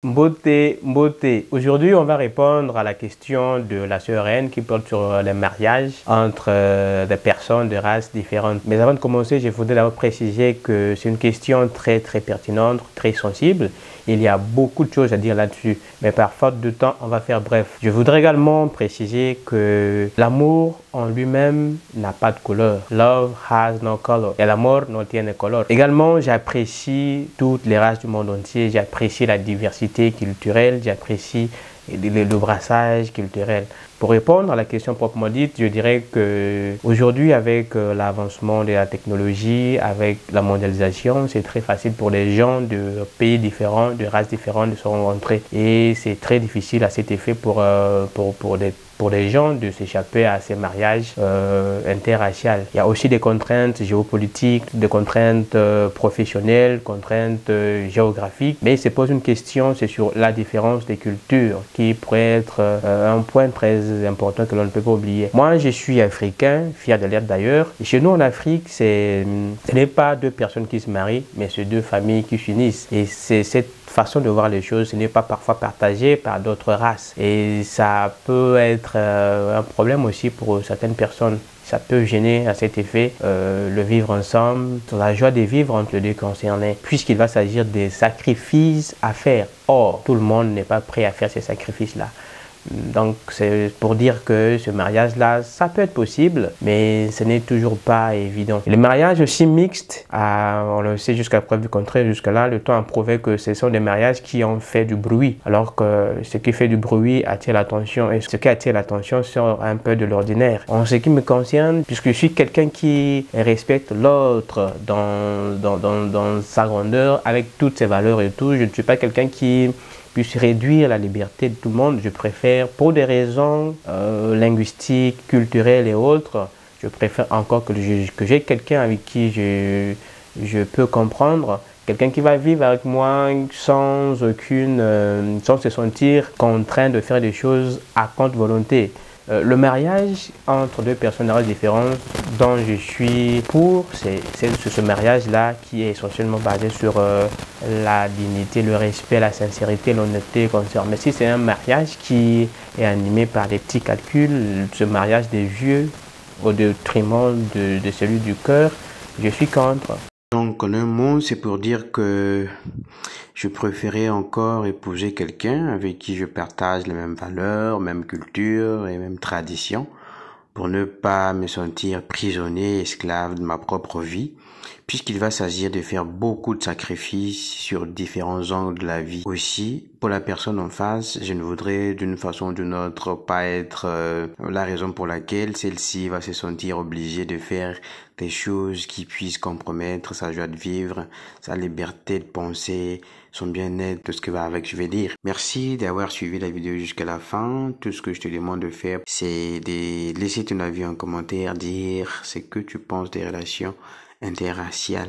Beauté, beauté. Aujourd'hui, on va répondre à la question de la sœur Anne qui porte sur le mariage entre des personnes de races différentes. Mais avant de commencer, je voudrais d'abord préciser que c'est une question très pertinente, très sensible. Il y a beaucoup de choses à dire là-dessus, mais par faute de temps, on va faire bref. Je voudrais également préciser que l'amour en lui-même n'a pas de couleur. Love has no color. Et l'amour no tiene color. Également, j'apprécie toutes les races du monde entier. J'apprécie la diversité culturelle. J'apprécie le brassage culturel. Pour répondre à la question proprement dite, je dirais que aujourd'hui, avec l'avancement de la technologie, avec la mondialisation, c'est très facile pour les gens de pays différents, de races différentes de se rencontrer. Et c'est très difficile à cet effet pour les gens de s'échapper à ces mariages interraciaux. Il y a aussi des contraintes géopolitiques, des contraintes professionnelles, contraintes géographiques. Mais il se pose une question, c'est sur la différence des cultures qui pourrait être un point très important que l'on ne peut pas oublier. Moi, je suis africain, fier de l'être d'ailleurs. Chez nous en Afrique, ce n'est pas deux personnes qui se marient, mais c'est deux familles qui s'unissent. Et c'est cette façon de voir les choses, ce n'est pas parfois partagé par d'autres races. Et ça peut être un problème aussi pour certaines personnes. Ça peut gêner à cet effet le vivre ensemble, la joie de vivre entre les deux concernés, puisqu'il va s'agir des sacrifices à faire. Or, tout le monde n'est pas prêt à faire ces sacrifices-là. Donc, c'est pour dire que ce mariage-là, ça peut être possible, mais ce n'est toujours pas évident. Et les mariages aussi mixtes, on le sait jusqu'à preuve du contraire, jusque-là, le temps a prouvé que ce sont des mariages qui ont fait du bruit, alors que ce qui fait du bruit attire l'attention, et ce qui attire l'attention sort un peu de l'ordinaire. En ce qui me concerne, puisque je suis quelqu'un qui respecte l'autre dans sa grandeur, avec toutes ses valeurs et tout, je ne suis pas quelqu'un qui puisse réduire la liberté de tout le monde. Je préfère, pour des raisons linguistiques, culturelles et autres, je préfère encore que j'ai quelqu'un avec qui je peux comprendre, quelqu'un qui va vivre avec moi sans se sentir contraint de faire des choses à contre volonté. Le mariage entre deux personnes de races différentes dont je suis pour, c'est ce mariage-là qui est essentiellement basé sur la dignité, le respect, la sincérité, l'honnêteté, mais si c'est un mariage qui est animé par des petits calculs, ce mariage des vieux au détriment de celui du cœur, je suis contre. Donc, en un mot, c'est pour dire que je préférais encore épouser quelqu'un avec qui je partage les mêmes valeurs, mêmes cultures et mêmes traditions pour ne pas me sentir prisonnier, esclave de ma propre vie, puisqu'il va s'agir de faire beaucoup de sacrifices sur différents angles de la vie. Aussi, pour la personne en face, je ne voudrais d'une façon ou d'une autre pas être la raison pour laquelle celle-ci va se sentir obligée de faire des choses qui puissent compromettre sa joie de vivre, sa liberté de penser, son bien-être, tout ce qui va avec, je vais dire. Merci d'avoir suivi la vidéo jusqu'à la fin. Tout ce que je te demande de faire, c'est de laisser ton avis en commentaire, dire ce que tu penses des relations interraciales.